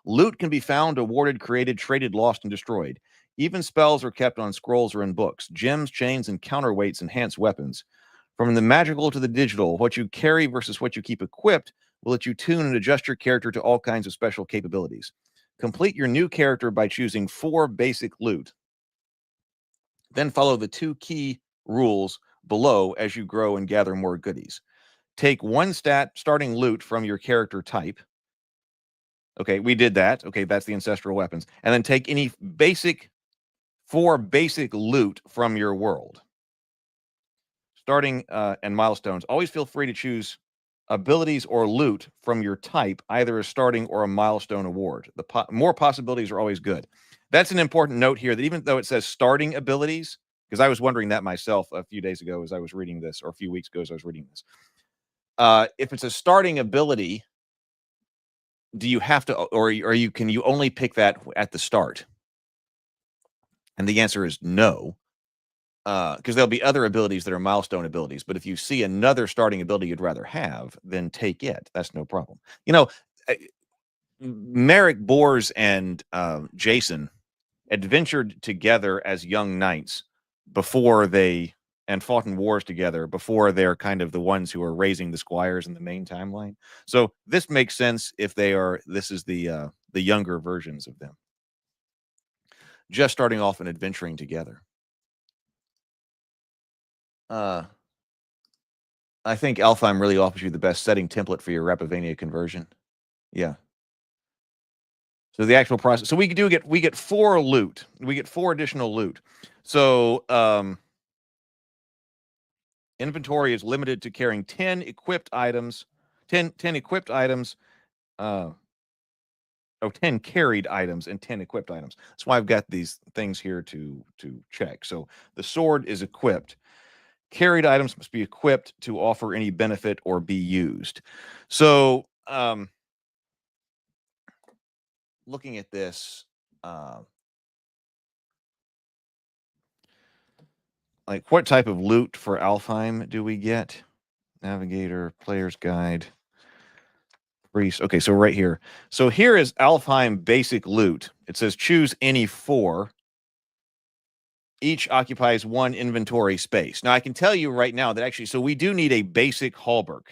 Loot can be found, awarded, created, traded, lost, and destroyed. Even spells are kept on scrolls or in books. Gems, chains, and counterweights enhance weapons. From the magical to the digital, what you carry versus what you keep equipped will let you tune and adjust your character to all kinds of special capabilities. Complete your new character by choosing 4 basic loot. Then follow the 2 key rules below as you grow and gather more goodies. Take 1 starting loot from your character type. Okay, we did that. Okay, that's the ancestral weapons. And then take any 4 basic loot from your world. Starting and milestones. Always feel free to choose abilities or loot from your type, either a starting or a milestone award. More possibilities are always good. That's an important note here, that even though it says starting abilities, because I was wondering that myself a few days ago as I was reading this, or a few weeks ago as I was reading this. If it's a starting ability, do you have to, or can you only pick that at the start? And the answer is no. Because there'll be other abilities that are milestone abilities. But if you see another starting ability you'd rather have, then take it. That's no problem. Merrick Bors and Jason adventured together as young knights before they and fought in wars together before they're kind of the ones who are raising the squires in the main timeline. So this makes sense if they are. This is the younger versions of them, just starting off and adventuring together. I think Alfheim really offers you the best setting template for your Rabivania conversion. Yeah. So the actual process. So we get 4 loot. We get 4 additional loot. So inventory is limited to carrying 10 equipped items. 10 equipped items. 10 carried items and 10 equipped items. That's why I've got these things here to check. So the sword is equipped. Carried items must be equipped to offer any benefit or be used. So looking at this, like what type of loot for Alfheim do we get? Navigator, player's guide, priest. Okay, so right here. So here is Alfheim basic loot. It says choose any 4. Each occupies 1 inventory space. Now I can tell you right now that actually, so we do need a basic halberd,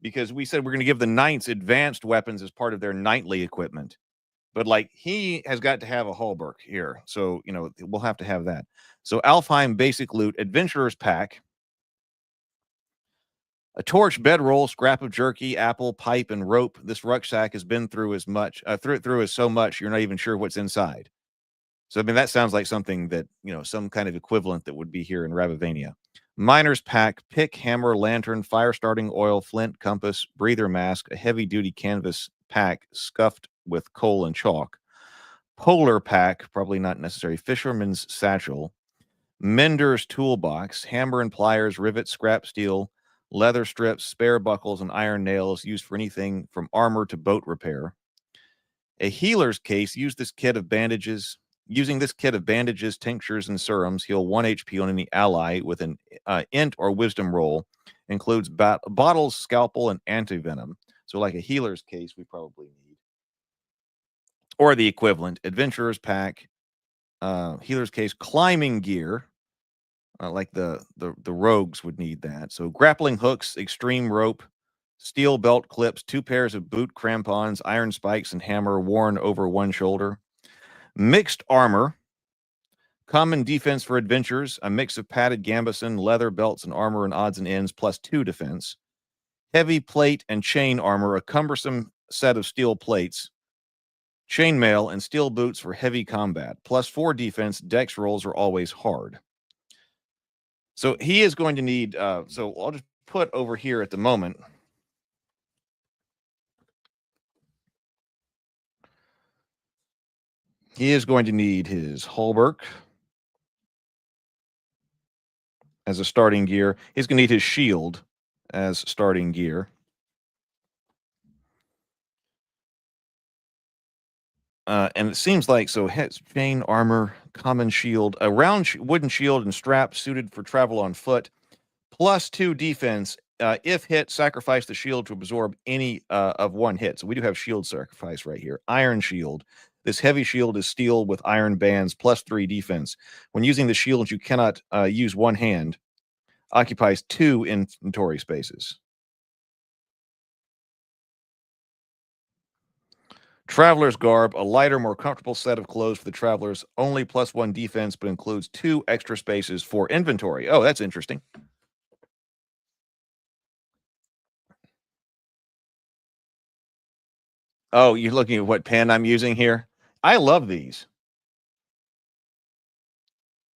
because we said we're going to give the knights advanced weapons as part of their knightly equipment. But like he has got to have a halberd here. So, you know, we'll have to have that. So Alfheim basic loot, adventurer's pack, a torch, bedroll, scrap of jerky, apple, pipe, and rope. This rucksack has been through as much, through as so much, you're not even sure what's inside. So, I mean, that sounds like something that, you know, some kind of equivalent that would be here in Rabivania. Miner's pack, pick, hammer, lantern, fire starting oil, flint, compass, breather mask, a heavy-duty canvas pack scuffed with coal and chalk. Polar pack, probably not necessary. Fisherman's satchel. Mender's toolbox, hammer and pliers, rivet, scrap steel, leather strips, spare buckles, and iron nails used for anything from armor to boat repair. A healer's case, using this kit of bandages, tinctures, and serums, heal 1 HP on any ally with an int or wisdom roll. Includes bottles, scalpel, and antivenom. So like a healer's case, we probably need. Or the equivalent. Adventurer's pack, healer's case, climbing gear. Like the rogues would need that. So grappling hooks, extreme rope, steel belt clips, 2 pairs of boot crampons, iron spikes, and hammer worn over 1 shoulder. Mixed armor, common defense for adventurers, a mix of padded gambeson, leather belts, and armor and odds and ends, plus 2 defense. Heavy plate and chain armor, a cumbersome set of steel plates, chainmail, and steel boots for heavy combat, plus 4 defense. Dex rolls are always hard. So he is going to need, so I'll just put over here at the moment. He is going to need his halberd as a starting gear. He's going to need his shield as starting gear. And it seems like, so chain armor, common shield, a round wooden shield and strap suited for travel on foot, plus 2 defense. If hit, sacrifice the shield to absorb any of 1 hit. So we do have shield sacrifice right here. Iron shield. This heavy shield is steel with iron bands, plus 3 defense. When using the shield, you cannot use 1 hand. Occupies 2 inventory spaces. Traveler's garb, a lighter, more comfortable set of clothes for the travelers. Only plus 1 defense, but includes 2 extra spaces for inventory. Oh, that's interesting. Oh, you're looking at what pen I'm using here? I love these.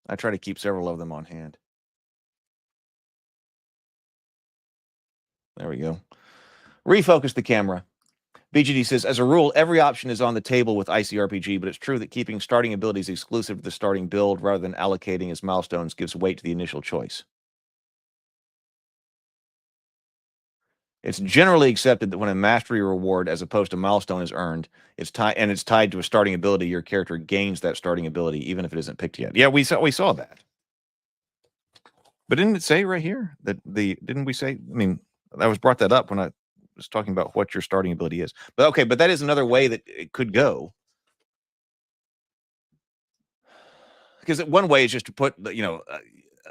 I try to keep several of them on hand. There we go. Refocus the camera. BGD says, as a rule, every option is on the table with ICRPG, but it's true that keeping starting abilities exclusive to the starting build rather than allocating as milestones gives weight to the initial choice. It's generally accepted that when a mastery reward as opposed to milestone is earned, it's tied to a starting ability, your character gains that starting ability, even if it isn't picked yet. Yeah, we saw that. But didn't it say right here that didn't we say, I mean, I was brought that up when I was talking about what your starting ability is. But okay, but that is another way that it could go. Because one way is just to put,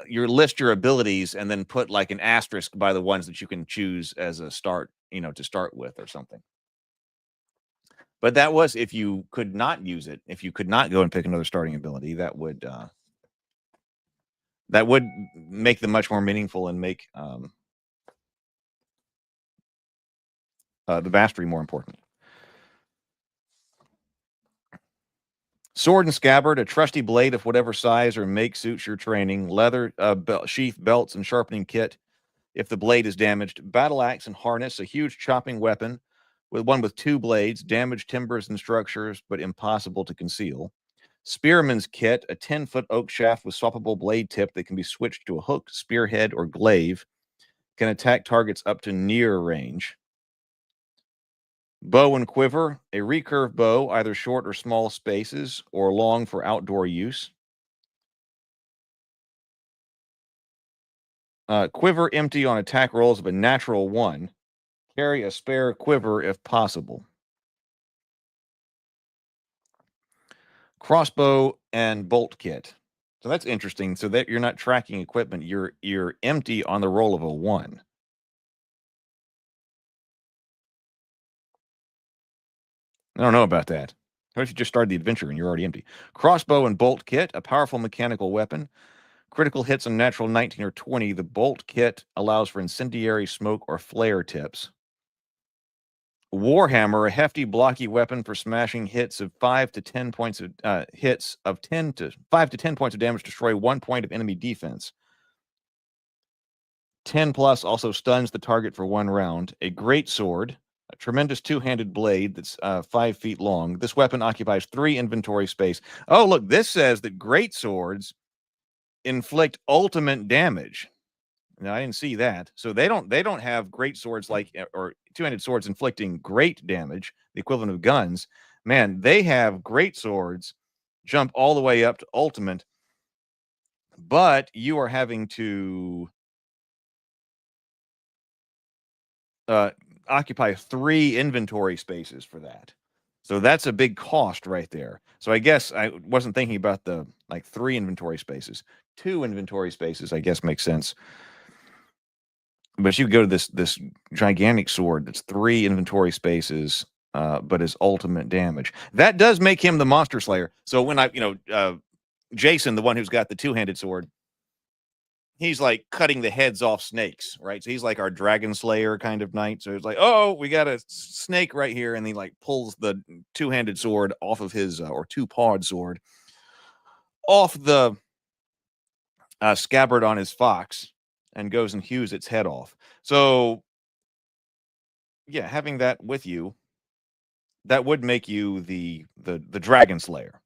your list your abilities and then put like an asterisk by the ones that you can choose as a start, to start with or something. But that was if you could not use it, if you could not go and pick another starting ability, that would make them much more meaningful and make the mastery more important. Sword and scabbard, a trusty blade of whatever size or make suits your training. Leather sheath, belts, and sharpening kit if the blade is damaged. Battle axe and harness, a huge chopping weapon with 2 blades. Damage timbers and structures, but impossible to conceal. Spearman's kit, a 10-foot oak shaft with swappable blade tip that can be switched to a hook, spearhead, or glaive. Can attack targets up to near range. Bow and quiver, a recurve bow, either short or small spaces, or long for outdoor use. Quiver empty on attack rolls of a natural 1. Carry a spare quiver if possible. Crossbow and bolt kit. So that's interesting. So that you're not tracking equipment, you're empty on the roll of a 1. I don't know about that. What if you just started the adventure and you're already empty? Crossbow and bolt kit, a powerful mechanical weapon. Critical hits on natural 19 or 20. The bolt kit allows for incendiary smoke or flare tips. Warhammer, a hefty blocky weapon for smashing hits of 5 to 10 points of 5 to 10 points of damage, destroy 1 point of enemy defense. 10 plus also stuns the target for 1 round. A great sword, a tremendous 2-handed blade that's 5 feet long. This weapon occupies 3 inventory space. Oh, look, this says that great swords inflict ultimate damage. Now, I didn't see that. So they don't have great swords or 2-handed swords inflicting great damage, the equivalent of guns. Man, they have great swords jump all the way up to ultimate, but you are having to occupy 3 inventory spaces for that. So that's a big cost right there. So I guess I wasn't thinking about the 3 inventory spaces. 2 inventory spaces, I guess, makes sense. But you go to this gigantic sword that's 3 inventory spaces, but is ultimate damage. That does make him the monster slayer. So when Jason, the one who's got the 2-handed sword, he's like cutting the heads off snakes, right? So he's like our dragon slayer kind of knight. So it's like, oh, we got a snake right here, and he pulls the 2-handed sword off of his or 2-pawed sword off the scabbard on his fox, and goes and hews its head off. So, yeah, having that with you, that would make you the dragon slayer.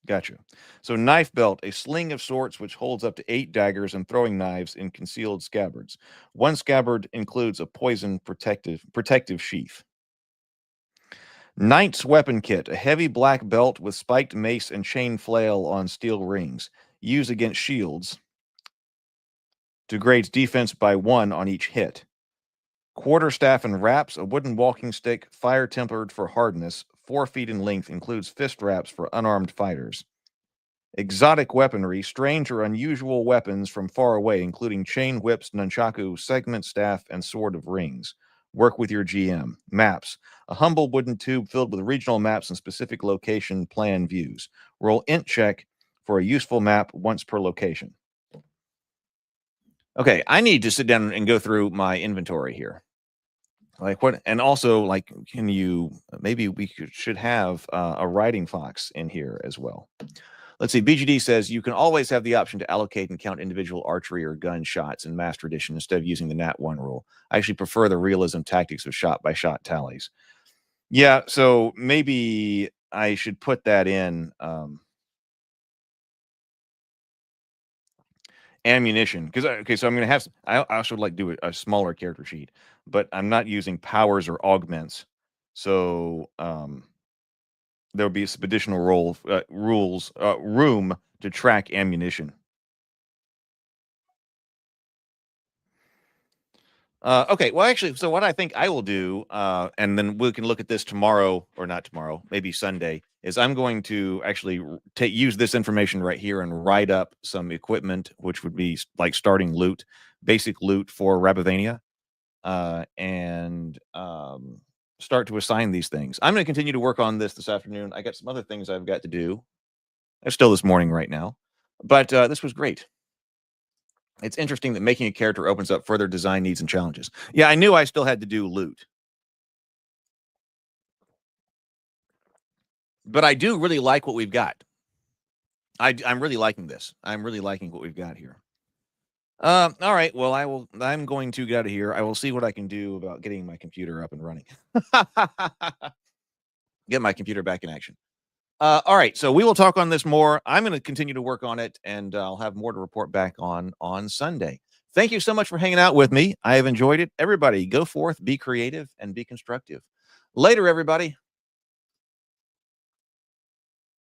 Gotcha. So knife belt, a sling of sorts which holds up to 8 daggers and throwing knives in concealed scabbards. 1 scabbard includes a poison protective sheath. Knight's weapon kit, a heavy black belt with spiked mace and chain flail on steel rings. Used against shields. Degrades defense by 1 on each hit. Quarterstaff and wraps, a wooden walking stick, fire-tempered for hardness, 4 feet in length, includes fist wraps for unarmed fighters. Exotic weaponry, strange or unusual weapons from far away, including chain whips, nunchaku, segment staff, and sword of rings. Work with your GM. Maps, a humble wooden tube filled with regional maps and specific location plan views. Roll int check for a useful map once per location. Okay, I need to sit down and go through my inventory here. And also, can you, maybe we should have a riding fox in here as well. Let's see, BGD says you can always have the option to allocate and count individual archery or gun shots in Master Edition instead of using the Nat 1 rule. I actually prefer the realism tactics of shot-by-shot tallies. Yeah, so maybe I should put that in ammunition, because so I'm going to have, I also would do a smaller character sheet, but I'm not using powers or augments, so there'll be some additional room to track ammunition. Okay, well, actually, so what I think I will do, and then we can look at this tomorrow, or not tomorrow, maybe Sunday, is I'm going to actually use this information right here and write up some equipment, which would be like starting loot, basic loot for Rabivania, and start to assign these things. I'm going to continue to work on this afternoon. I got some other things I've got to do. It's still this morning right now, but this was great. It's interesting that making a character opens up further design needs and challenges. Yeah, I knew I still had to do loot. But I do really like what we've got. I'm really liking this. I'm really liking what we've got here. All right. Well, I'm going to get out of here. I will see what I can do about getting my computer up and running. Get my computer back in action. All right. So we will talk on this more. I'm going to continue to work on it, and I'll have more to report back on Sunday. Thank you so much for hanging out with me. I have enjoyed it. Everybody, go forth, be creative, and be constructive. Later, everybody.